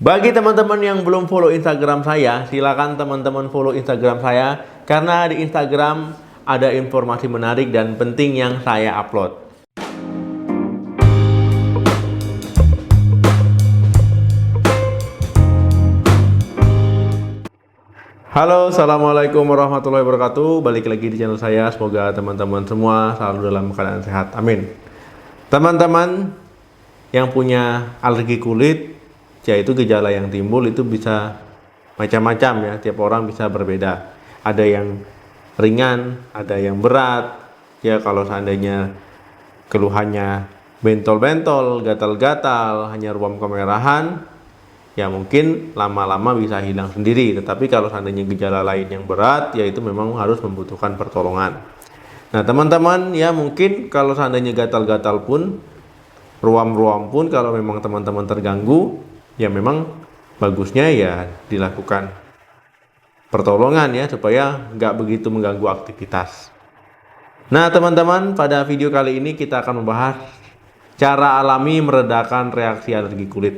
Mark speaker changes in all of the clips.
Speaker 1: Bagi teman-teman yang belum follow Instagram saya, silakan teman-teman follow Instagram saya karena di Instagram ada informasi menarik dan penting yang saya upload. Halo, assalamualaikum warahmatullahi wabarakatuh. Balik lagi di channel saya. Semoga teman-teman semua selalu dalam keadaan sehat. Amin. Teman-teman yang punya alergi kulit, yaitu gejala yang timbul itu bisa macam-macam ya. Tiap orang bisa berbeda. Ada yang ringan, ada yang berat. Ya, kalau seandainya keluhannya bentol-bentol, gatal-gatal, hanya ruam kemerahan, ya mungkin lama-lama bisa hilang sendiri. Tetapi kalau seandainya gejala lain yang berat, ya itu memang harus membutuhkan pertolongan. Nah teman-teman, ya mungkin kalau seandainya gatal-gatal pun, ruam-ruam pun, kalau memang teman-teman terganggu, ya memang bagusnya ya dilakukan pertolongan ya, supaya nggak begitu mengganggu aktivitas. Nah teman-teman, pada video kali ini kita akan membahas cara alami meredakan reaksi alergi kulit.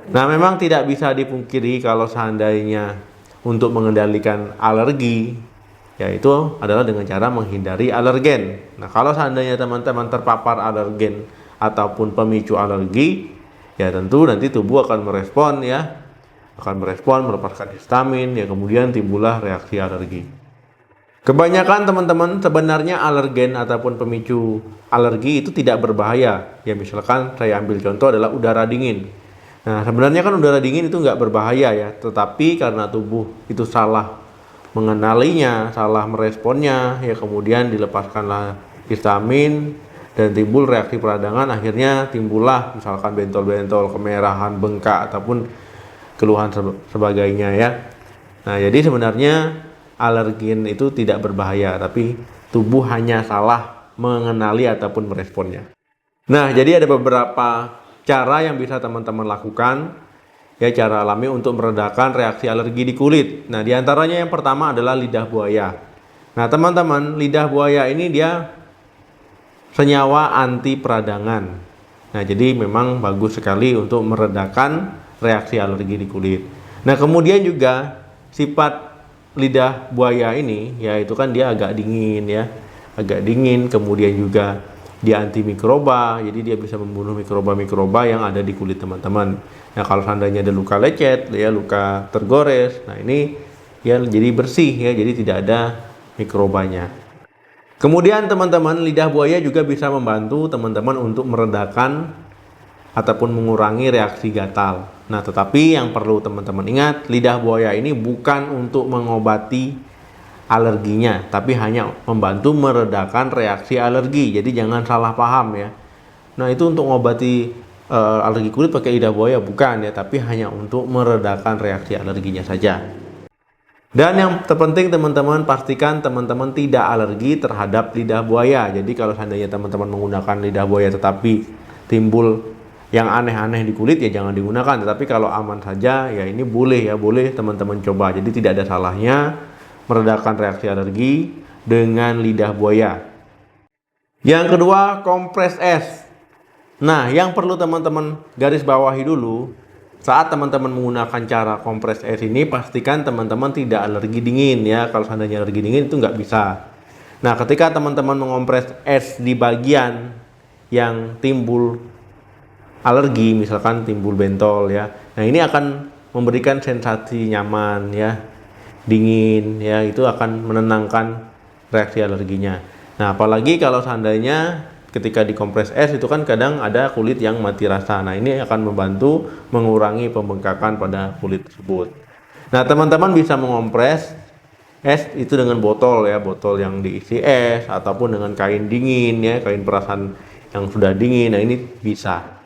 Speaker 1: Nah, memang tidak bisa dipungkiri kalau seandainya untuk mengendalikan alergi, yaitu adalah dengan cara menghindari alergen. Nah, kalau seandainya teman-teman terpapar alergen ataupun pemicu alergi, ya tentu nanti tubuh akan merespon ya, melepaskan histamin, ya kemudian timbullah reaksi alergi. Kebanyakan teman-teman sebenarnya alergen ataupun pemicu alergi itu tidak berbahaya. Ya misalkan saya ambil contoh adalah udara dingin. Nah, sebenarnya kan udara dingin itu nggak berbahaya ya, tetapi karena tubuh itu salah mengenalinya, salah meresponnya, ya kemudian dilepaskanlah histamin dan timbul reaksi peradangan, akhirnya timbullah misalkan bentol-bentol, kemerahan, bengkak ataupun keluhan sebagainya ya. Nah, jadi sebenarnya alergen itu tidak berbahaya, tapi tubuh hanya salah mengenali ataupun meresponnya. Nah, jadi ada beberapa cara yang bisa teman-teman lakukan ya, cara alami untuk meredakan reaksi alergi di kulit. Nah, diantaranya yang pertama adalah lidah buaya. Nah, teman-teman, lidah buaya ini dia senyawa anti peradangan. Nah, jadi memang bagus sekali untuk meredakan reaksi alergi di kulit. Nah, kemudian juga sifat lidah buaya ini yaitu kan dia agak dingin ya, agak dingin, kemudian juga dia anti mikroba, jadi dia bisa membunuh mikroba-mikroba yang ada di kulit teman-teman. Nah, kalau seandainya ada luka lecet, ya luka tergores, nah ini ya jadi bersih ya, jadi tidak ada mikrobanya. Kemudian teman-teman, lidah buaya juga bisa membantu teman-teman untuk meredakan ataupun mengurangi reaksi gatal. Nah, tetapi yang perlu teman-teman ingat, lidah buaya ini bukan untuk mengobati alerginya, tapi hanya membantu meredakan reaksi alergi. Jadi jangan salah paham ya. Nah, itu untuk mengobati alergi kulit pakai lidah buaya bukan ya, tapi hanya untuk meredakan reaksi alerginya saja. Dan yang terpenting teman-teman, pastikan teman-teman tidak alergi terhadap lidah buaya. Jadi kalau seandainya teman-teman menggunakan lidah buaya tetapi timbul yang aneh-aneh di kulit, ya jangan digunakan. Tetapi kalau aman saja ya ini boleh ya, boleh teman-teman coba. Jadi tidak ada salahnya meredakan reaksi alergi dengan lidah buaya. Yang kedua, kompres es. Nah, yang perlu teman-teman garis bawahi dulu, saat teman-teman menggunakan cara kompres es ini, pastikan teman-teman tidak alergi dingin ya. Kalau seandainya alergi dingin itu nggak bisa. Nah, ketika teman-teman mengompres es di bagian yang timbul alergi, misalkan timbul bentol ya, nah ini akan memberikan sensasi nyaman ya, dingin ya, itu akan menenangkan reaksi alerginya. Nah, apalagi kalau seandainya ketika dikompres es itu kan kadang ada kulit yang mati rasa. Nah, ini akan membantu mengurangi pembengkakan pada kulit tersebut. Nah, teman-teman bisa mengompres es itu dengan botol ya, botol yang diisi es ataupun dengan kain dingin ya, kain perasan yang sudah dingin. Nah, ini bisa.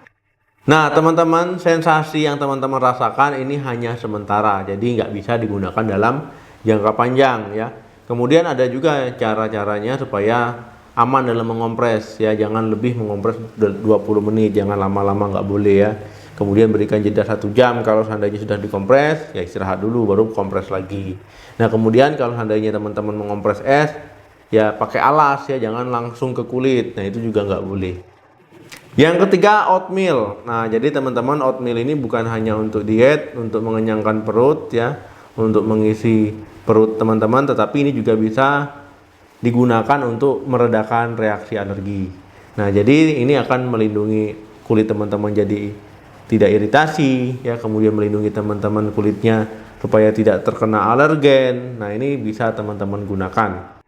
Speaker 1: Nah teman-teman, sensasi yang teman-teman rasakan ini hanya sementara, jadi nggak bisa digunakan dalam jangka panjang ya. Kemudian ada juga cara-caranya supaya aman dalam mengompres ya, jangan lebih mengompres 20 menit, jangan lama-lama, nggak boleh ya. Kemudian berikan jeda 1 jam, kalau seandainya sudah dikompres ya istirahat dulu baru kompres lagi. Nah kemudian kalau seandainya teman-teman mengompres es ya pakai alas ya, jangan langsung ke kulit, nah itu juga nggak boleh. Yang ketiga, oatmeal. Nah, jadi teman-teman, oatmeal ini bukan hanya untuk diet, untuk mengenyangkan perut ya, untuk mengisi perut teman-teman, tetapi ini juga bisa digunakan untuk meredakan reaksi alergi. Nah, jadi ini akan melindungi kulit teman-teman jadi tidak iritasi ya, kemudian melindungi teman-teman kulitnya supaya tidak terkena alergen. Nah, ini bisa teman-teman gunakan.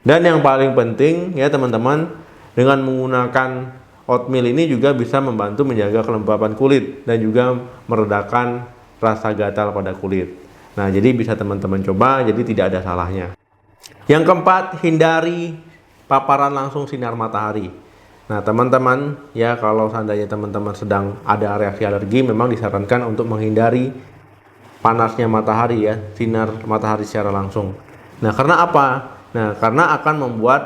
Speaker 1: Dan yang paling penting ya teman-teman, dengan menggunakan oatmeal ini juga bisa membantu menjaga kelembapan kulit dan juga meredakan rasa gatal pada kulit. Nah, jadi bisa teman-teman coba, jadi tidak ada salahnya. Yang keempat, hindari paparan langsung sinar matahari. Nah, teman-teman ya, kalau seandainya teman-teman sedang ada reaksi alergi, memang disarankan untuk menghindari panasnya matahari ya, sinar matahari secara langsung. Nah, karena apa? Nah, karena akan membuat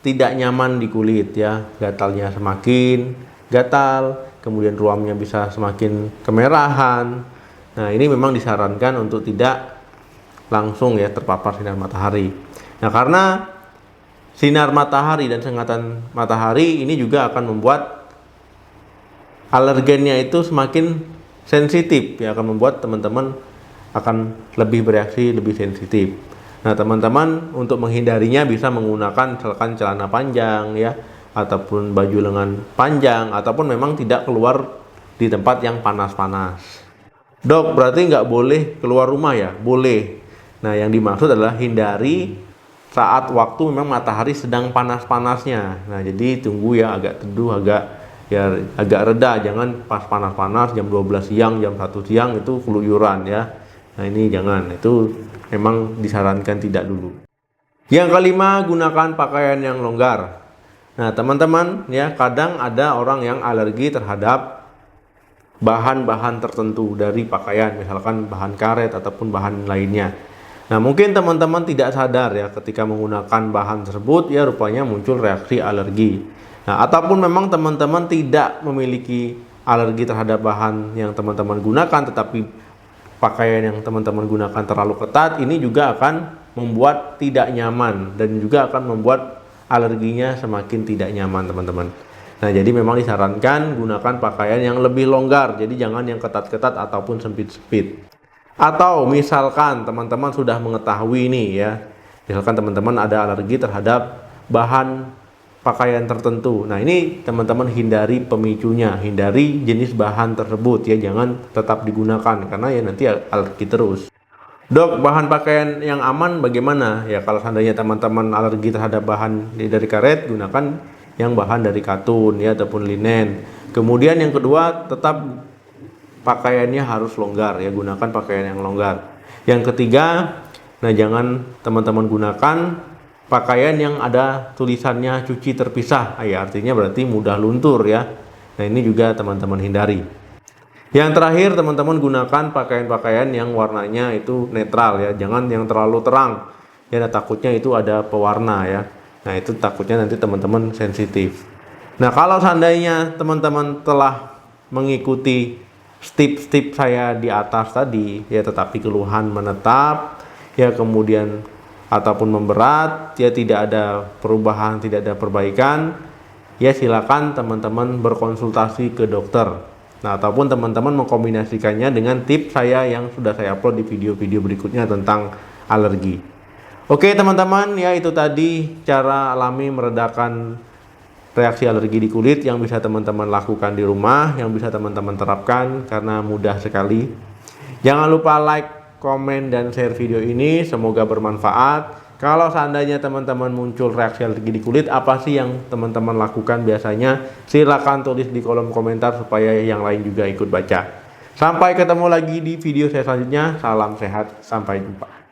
Speaker 1: tidak nyaman di kulit ya, gatalnya semakin gatal, kemudian ruamnya bisa semakin kemerahan. Nah, ini memang disarankan untuk tidak langsung ya terpapar sinar matahari. Nah, karena sinar matahari dan sengatan matahari ini juga akan membuat alergennya itu semakin sensitif ya, akan membuat teman-teman akan lebih bereaksi, lebih sensitif. Nah, teman-teman untuk menghindarinya bisa menggunakan misalkan celana panjang ya, ataupun baju lengan panjang, ataupun memang tidak keluar di tempat yang panas-panas. Dok, berarti nggak boleh keluar rumah ya? Boleh. Nah, yang dimaksud adalah hindari saat waktu memang matahari sedang panas-panasnya. Nah, jadi tunggu ya agak teduh, agak reda, jangan pas panas-panas jam 12 siang, jam 1 siang itu keluyuran ya. Nah, ini jangan, itu memang disarankan tidak dulu. Yang kelima, gunakan pakaian yang longgar. Nah, teman-teman ya, kadang ada orang yang alergi terhadap bahan-bahan tertentu dari pakaian, misalkan bahan karet ataupun bahan lainnya. Nah, mungkin teman-teman tidak sadar ya, ketika menggunakan bahan tersebut ya rupanya muncul reaksi alergi. Nah, ataupun memang teman-teman tidak memiliki alergi terhadap bahan yang teman-teman gunakan, tetapi pakaian yang teman-teman gunakan terlalu ketat, ini juga akan membuat tidak nyaman dan juga akan membuat alerginya semakin tidak nyaman teman-teman. Nah, jadi memang disarankan gunakan pakaian yang lebih longgar, jadi jangan yang ketat-ketat ataupun sempit-sempit. Atau misalkan teman-teman sudah mengetahui ini ya, misalkan teman-teman ada alergi terhadap bahan pakaian tertentu. Nah, ini teman-teman hindari pemicunya, hindari jenis bahan tersebut ya, jangan tetap digunakan karena ya nanti alergi terus. Dok, bahan pakaian yang aman bagaimana? Ya, kalau seandainya teman-teman alergi terhadap bahan dari karet, gunakan yang bahan dari katun ya ataupun linen. Kemudian yang kedua, tetap pakaiannya harus longgar ya, gunakan pakaian yang longgar. Yang ketiga, nah jangan teman-teman gunakan pakaian yang ada tulisannya cuci terpisah, ya artinya berarti mudah luntur ya. Nah, ini juga teman-teman hindari. Yang terakhir, teman-teman gunakan pakaian-pakaian yang warnanya itu netral ya, jangan yang terlalu terang ya, takutnya itu ada pewarna ya. Nah, itu takutnya nanti teman-teman sensitif. Nah, kalau seandainya teman-teman telah mengikuti step-step saya di atas tadi ya, tetapi keluhan menetap ya, kemudian ataupun memberat ya, tidak ada perubahan, tidak ada perbaikan ya, silakan teman-teman berkonsultasi ke dokter. Nah, ataupun teman-teman mengkombinasikannya dengan tips saya yang sudah saya upload di video-video berikutnya tentang alergi. Oke teman-teman, ya itu tadi cara alami meredakan reaksi alergi di kulit yang bisa teman-teman lakukan di rumah, yang bisa teman-teman terapkan karena mudah sekali. Jangan lupa like, komen, dan share video ini, semoga bermanfaat. Kalau seandainya teman-teman muncul reaksi alergi di kulit, apa sih yang teman-teman lakukan biasanya? Silakan tulis di kolom komentar supaya yang lain juga ikut baca. Sampai ketemu lagi di video saya selanjutnya. Salam sehat, sampai jumpa.